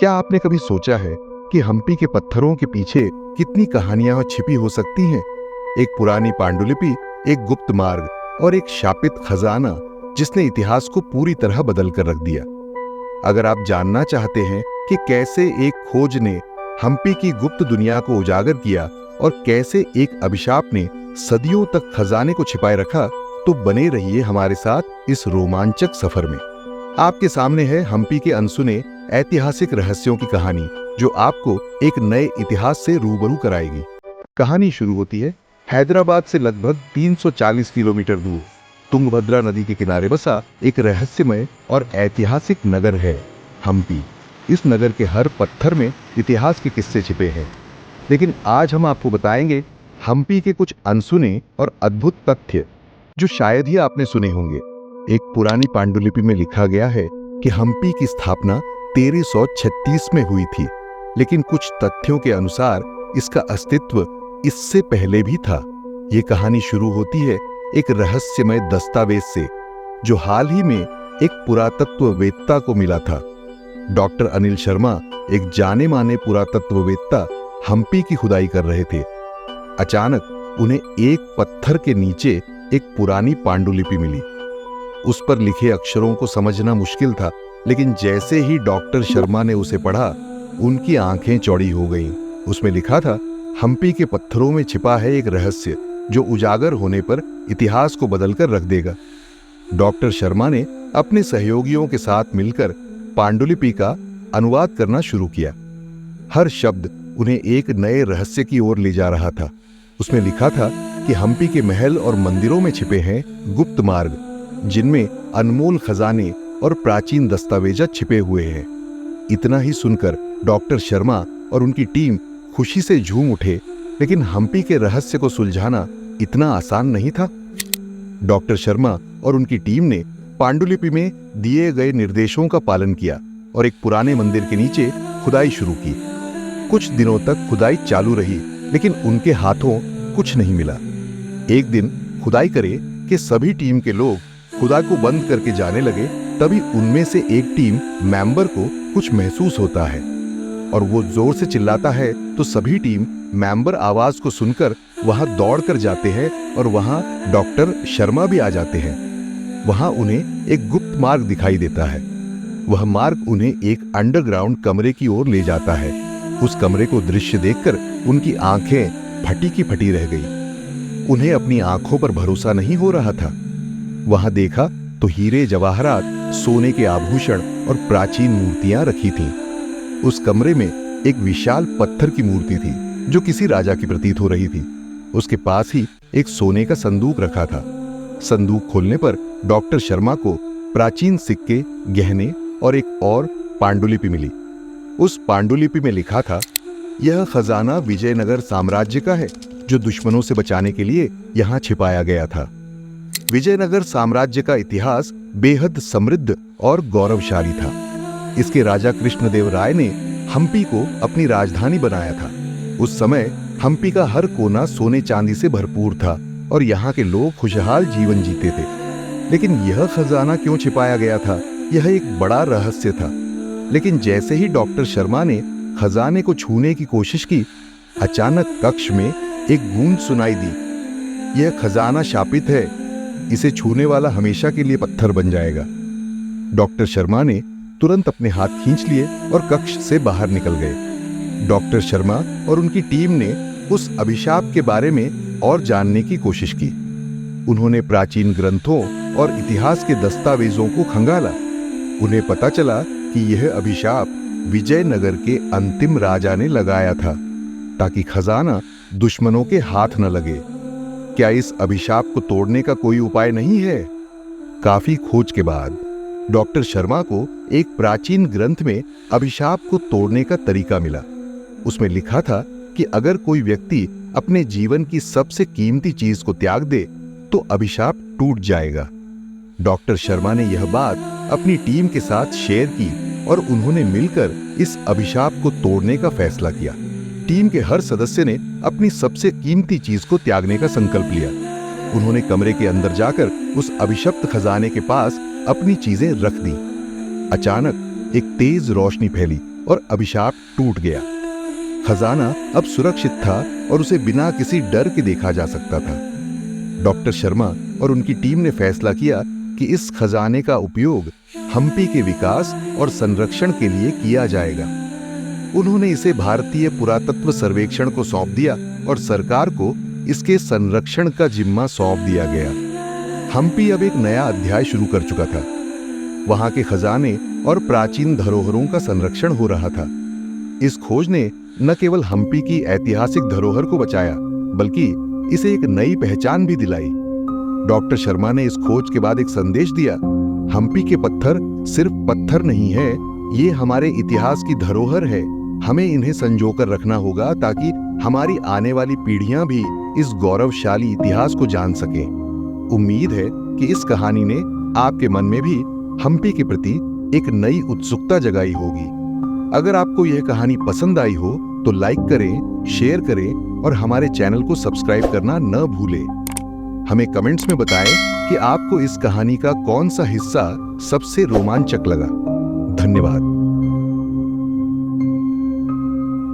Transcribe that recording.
क्या आपने कभी सोचा है कि हम्पी के पत्थरों के पीछे कितनी कहानियां छिपी हो सकती हैं? एक पुरानी पांडुलिपि, एक गुप्त मार्ग और एक शापित खजाना जिसने इतिहास को पूरी तरह बदल कर रख दिया। अगर आप जानना चाहते हैं कि कैसे एक खोज ने हम्पी की गुप्त दुनिया को उजागर किया और कैसे एक अभिशाप ने सदियों तक खजाने को छिपाए रखा, तो बने रहिए हमारे साथ इस रोमांचक सफर में। आपके सामने है हम्पी के अनसुने ऐतिहासिक रहस्यों की कहानी, जो आपको एक नए इतिहास से रूबरू कराएगी। कहानी शुरू होती है हैदराबाद से लगभग 340 किलोमीटर दूर तुंगभद्रा नदी के किनारे बसा एक रहस्यमय और ऐतिहासिक नगर है हम्पी। इस नगर के हर पत्थर में इतिहास के किस्से छिपे हैं। लेकिन आज हम आपको बताएंगे हम्पी के कुछ अनसुने और अद्भुत तथ्य, जो शायद ही आपने सुने होंगे। एक पुरानी पांडुलिपि में लिखा गया है कि हम्पी की स्थापना 1336 में हुई थी, लेकिन कुछ तथ्यों के अनुसार इसका अस्तित्व इससे पहले भी था। ये कहानी शुरू होती है एक रहस्यमय दस्तावेज से, जो हाल ही में एक पुरातत्ववेत्ता को मिला था। डॉक्टर अनिल शर्मा, एक जाने माने पुरातत्ववेत्ता, हम्पी की खुदाई कर रहे थे। अचानक उन्हें एक पत्थर के नीचे एक पुरानी पांडुलिपि मिली। उस पर लिखे अक्षरों को समझना मुश्किल था, लेकिन जैसे ही डॉक्टर शर्मा ने उसे पढ़ा, उनकी आंखें चौड़ी हो गईं। उसमें लिखा था, हम्पी के पत्थरों में छिपा है एक रहस्य जो उजागर होने पर इतिहास को बदलकर रख देगा। डॉक्टर शर्मा ने अपने सहयोगियों के साथ मिलकर पांडुलिपि का अनुवाद करना शुरू किया। हर शब्द उन्हें एक नए रहस्य की ओर ले जा रहा था। उसमें लिखा था कि हम्पी के महल और मंदिरों में छिपे हैं गुप्त मार्ग, जिनमें अनमोल खजाने और प्राचीन दस्तावेज छिपे हुए हैं। इतना ही सुनकर डॉक्टर शर्मा और उनकी टीम खुशी से झूम उठे, लेकिन हम्पी के रहस्य को सुलझाना इतना आसान नहीं था। डॉक्टर शर्मा और उनकी टीम ने पांडुलिपि में दिए गए निर्देशों का पालन किया और एक पुराने मंदिर के नीचे खुदाई शुरू की। कुछ दिनों तक खुदाई चालू रही, लेकिन उनके हाथों कुछ नहीं मिला। एक दिन खुदाई करे कि सभी टीम के लोग खुदाई को बंद करके जाने लगे, तभी उनमें से एक टीम मेंबर को कुछ महसूस होता है और वो जोर से चिल्लाता है, तो सभी टीम मेंबर आवाज को सुनकर वहां दौड़ कर जाते हैं और वहां डॉक्टर शर्मा भी आ जाते हैं। वहां उन्हें एक गुप्त मार्ग दिखाई देता है। वह मार्ग उन्हें एक अंडरग्राउंड कमरे की ओर ले जाता है। उस कमरे को दृश्य देखकर उनकी आंखें फटी की फटी रह गई। उन्हें अपनी आंखों पर भरोसा नहीं हो रहा था। वहां देखा तो हीरे जवाहरात, सोने के आभूषण और प्राचीन मूर्तियां रखी थीं। उस कमरे में एक विशाल पत्थर की मूर्ति थी, जो किसी राजा की प्रतीत हो रही थी। उसके पास ही एक सोने का संदूक रखा था। संदूक खोलने पर डॉक्टर शर्मा को प्राचीन सिक्के, गहने और एक और पांडुलिपि मिली। उस पांडुलिपि में लिखा था, यह खजाना विजयनगर साम्राज्य का है, जो दुश्मनों से बचाने के लिए यहाँ छिपाया गया था। विजयनगर साम्राज्य का इतिहास बेहद समृद्ध और गौरवशाली था। इसके राजा कृष्णदेव राय ने हम्पी को अपनी राजधानी बनाया था। उस समय हम्पी का हर कोना सोने चांदी से भरपूर था और यहाँ के लोग खुशहाल जीवन जीते थे। लेकिन यह खजाना क्यों छिपाया गया था, यह एक बड़ा रहस्य था। लेकिन जैसे ही डॉक्टर शर्मा ने खजाने को छूने की कोशिश की, अचानक कक्ष में एक गूंज सुनाई दी, यह खजाना शापित है, इसे छूने वाला हमेशा के लिए पत्थर बन जाएगा। डॉक्टर शर्मा ने तुरंत अपने हाथ खींच लिए और कक्ष से बाहर निकल गए। डॉक्टर शर्मा और उनकी टीम ने उस अभिशाप के बारे में और जानने की कोशिश की। उन्होंने प्राचीन ग्रंथों और इतिहास के दस्तावेजों को खंगाला। उन्हें पता चला कि यह अभिशाप विजयनगर के अंतिम राजा ने लगाया था, ताकि खजाना दुश्मनों के हाथ न लगे। क्या इस अभिशाप को तोड़ने का कोई उपाय नहीं है? काफी खोज के बाद डॉक्टर शर्मा को एक प्राचीन ग्रंथ में अभिशाप को तोड़ने का तरीका मिला। उसमें लिखा था कि अगर कोई व्यक्ति अपने जीवन की सबसे कीमती चीज को त्याग दे, तो अभिशाप टूट जाएगा। डॉक्टर शर्मा ने यह बात अपनी टीम के साथ शेयर की और उन्होंने मिलकर इस अभिशाप को तोड़ने का फैसला किया। टीम के हर सदस्य ने अपनी सबसे कीमती चीज को त्यागने का संकल्प लिया। उन्होंने कमरे के अंदर जाकर उस अभिशप्त खजाने के पास अपनी चीजें रख दी। अचानक एक तेज रोशनी फैली और अभिशाप टूट गया। खजाना अब सुरक्षित था और उसे बिना किसी डर के देखा जा सकता था। डॉक्टर शर्मा और उनकी टीम ने फैसला किया कि इस खजाने का उपयोग हम्पी के विकास और संरक्षण के लिए किया जाएगा। उन्होंने इसे भारतीय पुरातत्व सर्वेक्षण को सौंप दिया और सरकार को इसके संरक्षण का जिम्मा सौंप दिया गया। हम्पी अब एक नया अध्याय शुरू कर चुका था। वहां के खजाने और प्राचीन धरोहरों का संरक्षण हो रहा था। इस खोज ने न केवल हम्पी की ऐतिहासिक धरोहर को बचाया, बल्कि इसे एक नई पहचान भी दिलाई। डॉक्टर शर्मा ने इस खोज के बाद एक संदेश दिया, हम्पी के पत्थर सिर्फ पत्थर नहीं है, ये हमारे इतिहास की धरोहर है। हमें इन्हें संजोकर रखना होगा ताकि हमारी आने वाली पीढ़ियां भी इस गौरवशाली इतिहास को जान सकें। उम्मीद है कि इस कहानी ने आपके मन में भी हम्पी के प्रति एक नई उत्सुकता जगाई होगी। अगर आपको यह कहानी पसंद आई हो तो लाइक करें, शेयर करें और हमारे चैनल को सब्सक्राइब करना न भूलें। हमें कमेंट्स में बताएं कि आपको इस कहानी का कौन सा हिस्सा सबसे रोमांचक लगा। धन्यवाद।